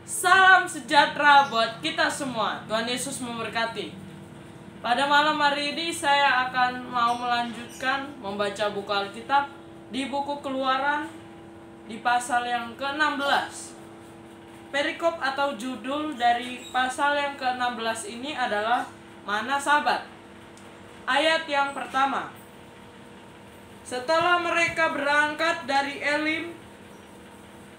Salam sejahtera buat kita semua. Tuhan Yesus memberkati. Pada malam hari ini saya akan mau melanjutkan membaca buku Alkitab di buku Keluaran di pasal yang ke-16. Perikop atau judul dari pasal yang ke-16 ini adalah Mana Sabat. Ayat yang pertama. Setelah mereka berangkat dari Elim,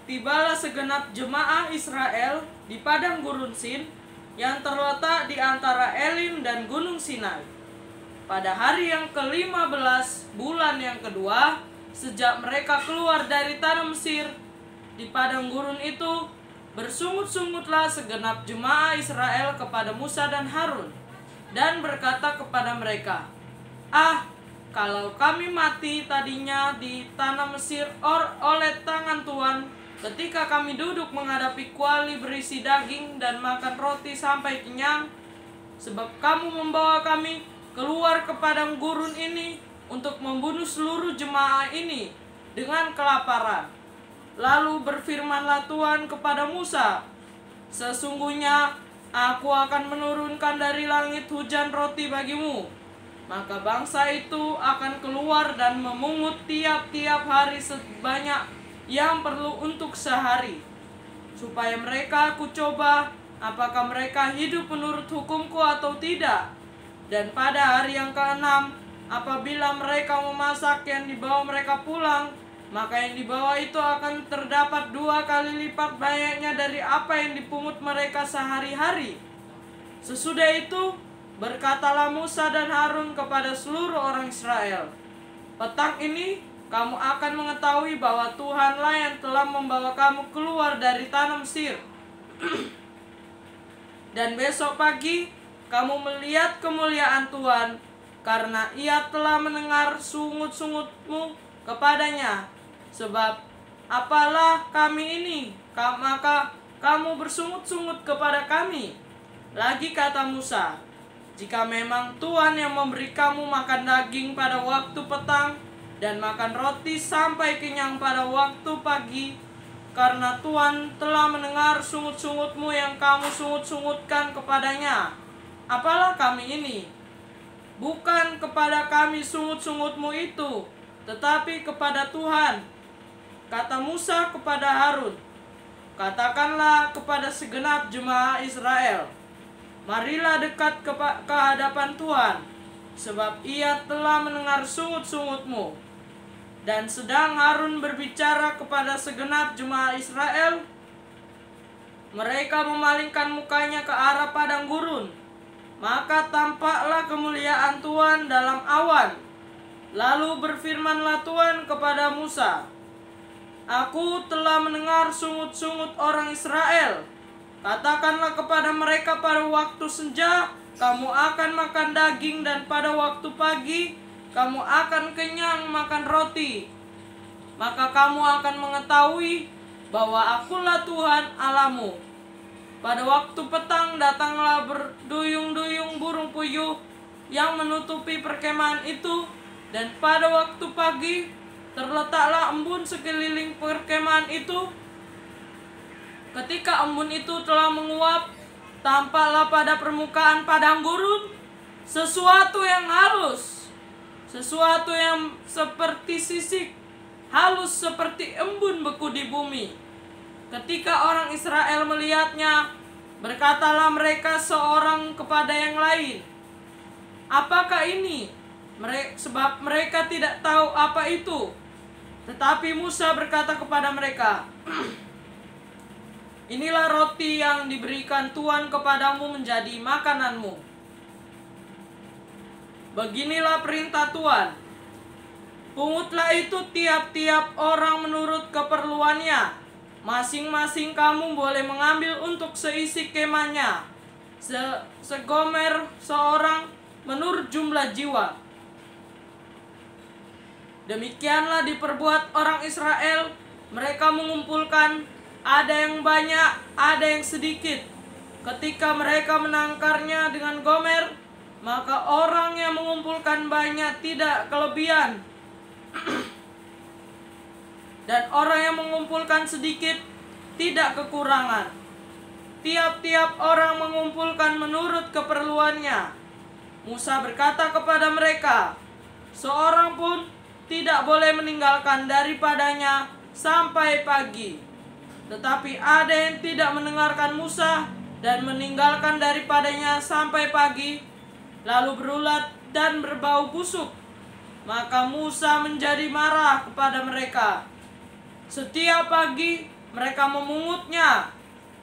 tibalah segenap jemaah Israel di padang gurun Sin yang terletak di antara Elim dan Gunung Sinai. Pada hari yang ke-15 bulan yang kedua, sejak mereka keluar dari tanah Mesir, di padang gurun itu bersungut-sungutlah segenap jemaah Israel kepada Musa dan Harun, dan berkata kepada mereka, kalau kami mati tadinya di tanah Mesir oleh tangan Tuhan, ketika kami duduk menghadapi kuali berisi daging dan makan roti sampai kenyang, sebab kamu membawa kami keluar ke padang gurun ini untuk membunuh seluruh jemaah ini dengan kelaparan. Lalu berfirmanlah Tuhan kepada Musa, sesungguhnya aku akan menurunkan dari langit hujan roti bagimu, maka bangsa itu akan keluar dan memungut tiap-tiap hari sebanyak yang perlu untuk sehari, supaya mereka aku coba apakah mereka hidup menurut hukumku atau tidak. Dan pada hari yang ke-6, apabila mereka memasak yang dibawa mereka pulang, maka yang dibawa itu akan terdapat 2 kali lipat banyaknya dari apa yang dipungut mereka sehari-hari. Sesudah itu berkatalah Musa dan Harun kepada seluruh orang Israel, petang ini kamu akan mengetahui bahwa Tuhanlah yang telah membawa kamu keluar dari tanah Mesir. Dan besok pagi kamu melihat kemuliaan Tuhan, karena Ia telah mendengar sungut-sungutmu kepadanya. Sebab apalah kami ini, maka kamu bersungut-sungut kepada kami. Lagi kata Musa, jika memang Tuhan yang memberi kamu makan daging pada waktu petang dan makan roti sampai kenyang pada waktu pagi, karena Tuhan telah mendengar sungut-sungutmu yang kamu sungut-sungutkan kepadanya. Apalah kami ini? Bukan kepada kami sungut-sungutmu itu, tetapi kepada Tuhan. Kata Musa kepada Harun, katakanlah kepada segenap jemaah Israel, marilah dekat ke hadapan Tuhan, sebab Ia telah mendengar sungut-sungutmu. Dan sedang Harun berbicara kepada segenap jemaah Israel, mereka memalingkan mukanya ke arah padang gurun. Maka tampaklah kemuliaan Tuhan dalam awan. Lalu berfirmanlah Tuhan kepada Musa, aku telah mendengar sungut-sungut orang Israel. Katakanlah kepada mereka pada waktu senja, kamu akan makan daging, dan pada waktu pagi kamu akan kenyang makan roti. Maka kamu akan mengetahui bahwa akulah Tuhan Allahmu. Pada waktu petang datanglah berduyung-duyung burung puyuh yang menutupi perkemahan itu, dan pada waktu pagi terletaklah embun sekeliling perkemahan itu. Ketika embun itu telah menguap, tampaklah pada permukaan padang gurun sesuatu yang halus, sesuatu yang seperti sisik, halus seperti embun beku di bumi. Ketika orang Israel melihatnya, berkatalah mereka seorang kepada yang lain, apakah ini? Sebab mereka tidak tahu apa itu. Tetapi Musa berkata kepada mereka, inilah roti yang diberikan Tuhan kepadamu menjadi makananmu. Beginilah perintah Tuhan, pungutlah itu tiap-tiap orang menurut keperluannya. Masing-masing kamu boleh mengambil untuk seisi kemahnya, segomer seorang menurut jumlah jiwa. Demikianlah diperbuat orang Israel. Mereka mengumpulkan, ada yang banyak, ada yang sedikit. Ketika mereka menangkarnya dengan gomer, maka orang yang mengumpulkan banyak tidak kelebihan, dan orang yang mengumpulkan sedikit tidak kekurangan. tiap-tiap orang mengumpulkan menurut keperluannya. Musa berkata kepada mereka, seorang pun tidak boleh meninggalkan daripadanya sampai pagi. Tetapi ada yang tidak mendengarkan Musa dan meninggalkan daripadanya sampai pagi, lalu berulat dan berbau busuk. Maka Musa menjadi marah kepada mereka. Setiap pagi mereka memungutnya,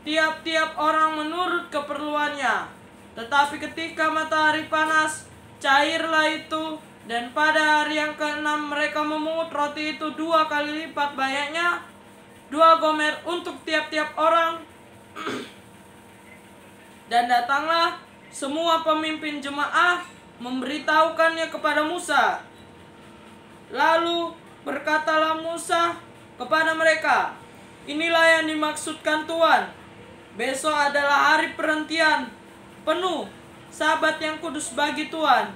tiap-tiap orang menurut keperluannya. Tetapi ketika matahari panas, cairlah itu, dan pada hari yang ke-6 mereka memungut roti itu 2 kali lipat banyaknya, 2 gomer untuk tiap-tiap orang. Dan datanglah semua pemimpin jemaah memberitahukannya kepada Musa. Lalu berkatalah Musa kepada mereka, inilah yang dimaksudkan Tuhan. Besok adalah hari perhentian penuh, Sabat yang kudus bagi Tuhan.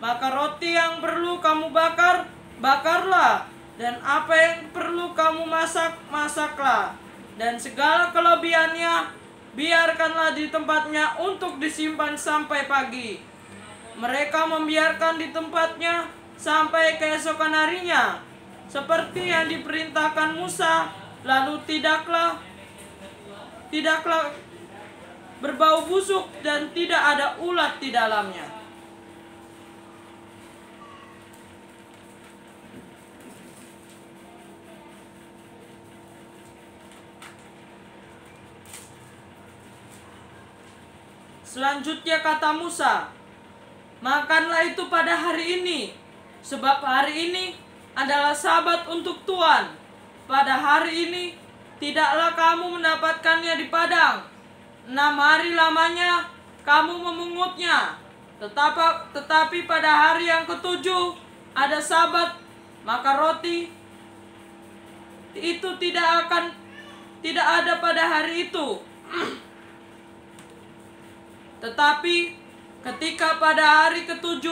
Maka roti yang perlu kamu bakar, bakarlah. Dan apa yang perlu kamu masak, masaklah. Dan segala kelebihannya, biarkanlah di tempatnya untuk disimpan sampai pagi. Mereka membiarkan di tempatnya sampai keesokan harinya, seperti yang diperintahkan Musa. Lalu tidaklah berbau busuk dan tidak ada ulat di dalamnya. Selanjutnya kata Musa, makanlah itu pada hari ini, sebab hari ini adalah Sabat untuk Tuhan. Pada hari ini tidaklah kamu mendapatkannya di padang. 6 hari lamanya kamu memungutnya. Tetapi pada hari yang ke-7 ada Sabat, maka roti itu tidak ada pada hari itu. Tetapi ketika pada hari ke-7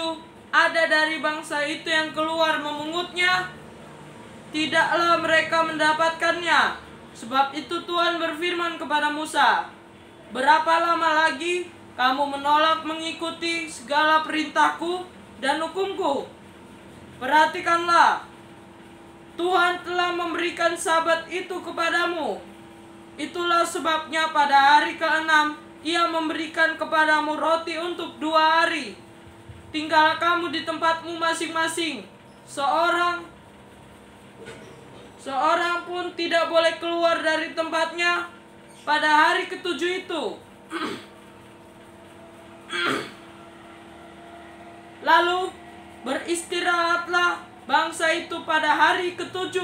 ada dari bangsa itu yang keluar memungutnya, tidaklah mereka mendapatkannya. Sebab itu Tuhan berfirman kepada Musa, berapa lama lagi kamu menolak mengikuti segala perintahku dan hukumku? Perhatikanlah, Tuhan telah memberikan Sabat itu kepadamu. Itulah sebabnya pada hari ke-6 Ia memberikan kepadamu roti untuk 2 hari. Tinggal kamu di tempatmu masing-masing. Seorang pun tidak boleh keluar dari tempatnya pada hari ke-7 itu. Lalu beristirahatlah bangsa itu pada hari ke-7.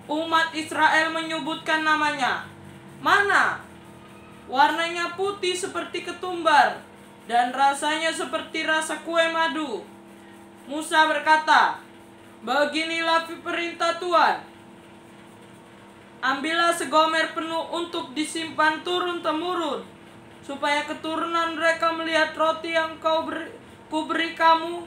Umat Israel menyebutkan namanya Mana. Warnanya putih seperti ketumbar dan rasanya seperti rasa kue madu. Musa berkata, beginilah perintah Tuhan. Ambillah segomer penuh untuk disimpan turun-temurun, supaya keturunan mereka melihat roti yang kuberi kamu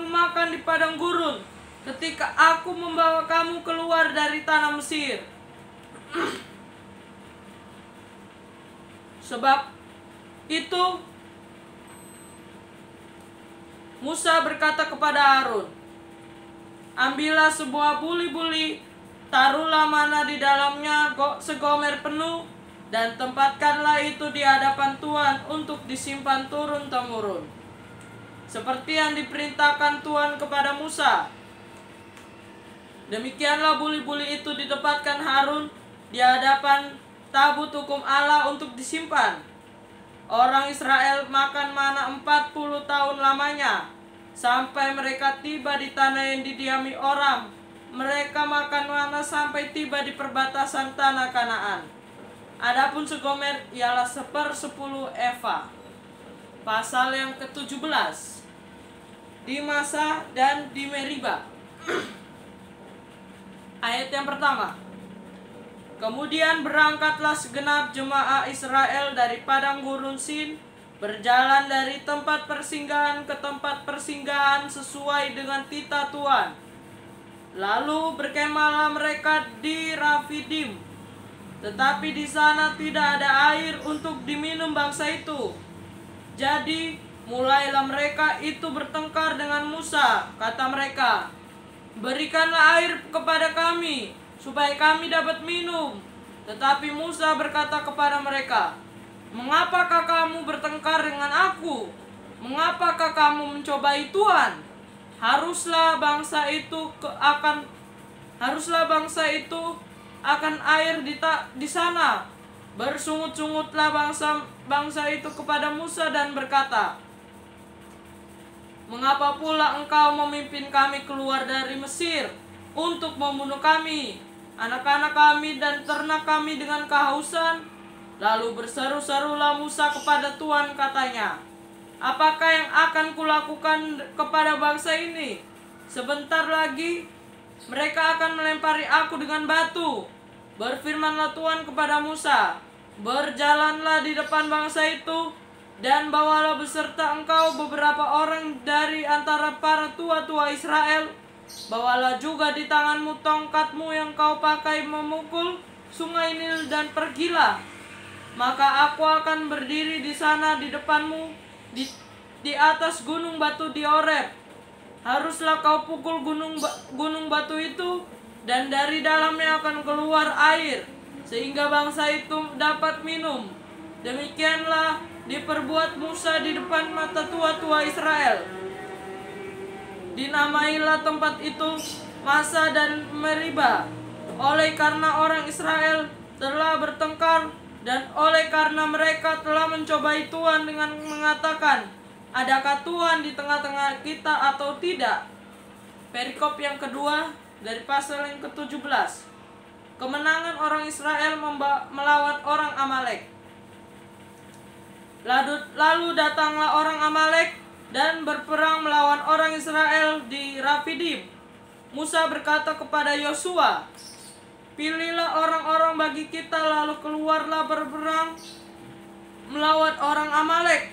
makan di padang gurun, ketika aku membawa kamu keluar dari tanah Mesir. Sebab itu Musa berkata kepada Harun, ambillah sebuah buli-buli, taruhlah mana di dalamnya segomer penuh, dan tempatkanlah itu di hadapan Tuhan untuk disimpan turun-temurun, seperti yang diperintahkan Tuhan kepada Musa. Demikianlah buli-buli itu ditempatkan Harun di hadapan tabut hukum Allah untuk disimpan. Orang Israel makan mana 40 tahun lamanya, sampai mereka tiba di tanah yang didiami orang. Mereka makan mana sampai tiba di perbatasan tanah Kanaan. Adapun segomer ialah 1/10 eva. Pasal yang ke-17. Di Masa dan di Meriba. Ayat yang pertama. Kemudian berangkatlah segenap jemaah Israel dari padang gurun Sin, berjalan dari tempat persinggahan ke tempat persinggahan sesuai dengan titah Tuhan. Lalu berkemahlah mereka di Rafidim. tetapi di sana tidak ada air untuk diminum bangsa itu. Jadi mulailah mereka itu bertengkar dengan Musa. Kata mereka, "Berikanlah air kepada kami, supaya kami dapat minum." Tetapi Musa berkata kepada mereka, "Mengapakah kamu bertengkar dengan aku? Mengapakah kamu mencobai Tuhan? Haruslah bangsa itu akan air di sana." Bersungut-sungutlah bangsa itu kepada Musa dan berkata, "Mengapa pula engkau memimpin kami keluar dari Mesir untuk membunuh kami, anak-anak kami dan ternak kami dengan kehausan?" Lalu berseru-serulah Musa kepada Tuhan, katanya, "Apakah yang akan kulakukan kepada bangsa ini? Sebentar lagi mereka akan melempari aku dengan batu." Berfirmanlah Tuhan kepada Musa, "Berjalanlah di depan bangsa itu, dan bawalah beserta engkau beberapa orang dari antara para tua-tua Israel. Bawalah juga di tanganmu tongkatmu yang kau pakai memukul sungai Nil, dan pergilah. Maka aku akan berdiri di sana di depanmu, di atas gunung batu di Horeb. Haruslah kau pukul gunung batu itu, dan dari dalamnya akan keluar air, sehingga bangsa itu dapat minum." Demikianlah diperbuat Musa di depan mata tua-tua Israel. Dinamailah tempat itu Masa dan Meriba, oleh karena orang Israel telah bertengkar, dan oleh karena mereka telah mencobai Tuhan dengan mengatakan, "Adakah Tuhan di tengah-tengah kita atau tidak?" Perikop yang kedua dari pasal yang ke-17. Kemenangan orang Israel melawan orang Amalek. Lalu datanglah orang Amalek dan berperang melawan orang Israel di Rafidim. Musa berkata kepada Yosua, "Pilihlah orang-orang bagi kita, lalu keluarlah berperang melawan orang Amalek.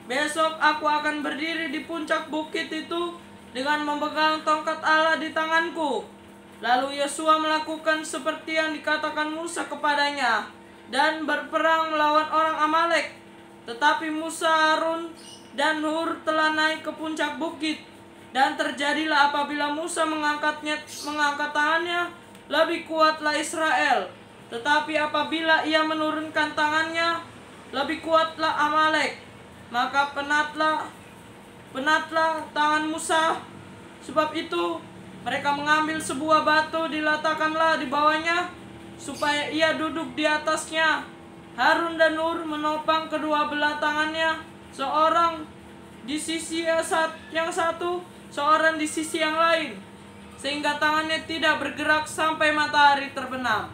Besok aku akan berdiri di puncak bukit itu dengan memegang tongkat Allah di tanganku." Lalu Yosua melakukan seperti yang dikatakan Musa kepadanya dan berperang melawan orang Amalek. Tetapi Musa, Harun, dan Hur telah naik ke puncak bukit, dan terjadilah apabila Musa mengangkat tangannya, lebih kuatlah Israel. Tetapi apabila ia menurunkan tangannya, lebih kuatlah Amalek. Maka penatlah tangan Musa. Sebab itu mereka mengambil sebuah batu, diletakkanlah di bawahnya, supaya ia duduk di atasnya. Harun dan Hur menopang kedua belah tangannya, seorang di sisi yang satu, seorang di sisi yang lain, sehingga tangannya tidak bergerak sampai matahari terbenam.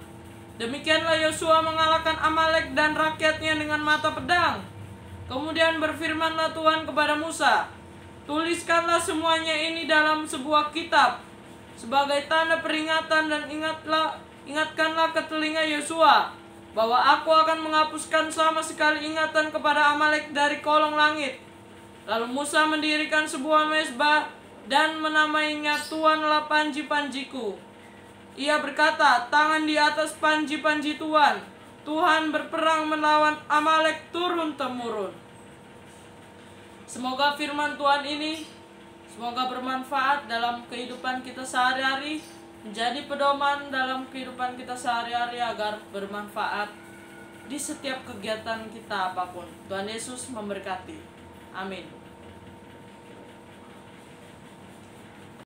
Demikianlah Yosua mengalahkan Amalek dan rakyatnya dengan mata pedang. Kemudian berfirmanlah Tuhan kepada Musa, "Tuliskanlah semuanya ini dalam sebuah kitab sebagai tanda peringatan, dan ingatkanlah ke telinga Yosua bahwa aku akan menghapuskan sama sekali ingatan kepada Amalek dari kolong langit." Lalu Musa mendirikan sebuah mezbah dan menamainya, "Tuhanlah panji-panjiku." Ia berkata, "Tangan di atas panji-panji Tuhan. Tuhan berperang melawan Amalek turun-temurun." Semoga firman Tuhan ini bermanfaat dalam kehidupan kita sehari-hari, menjadi pedoman dalam kehidupan kita sehari-hari agar bermanfaat di setiap kegiatan kita apapun. Tuhan Yesus memberkati. Amin.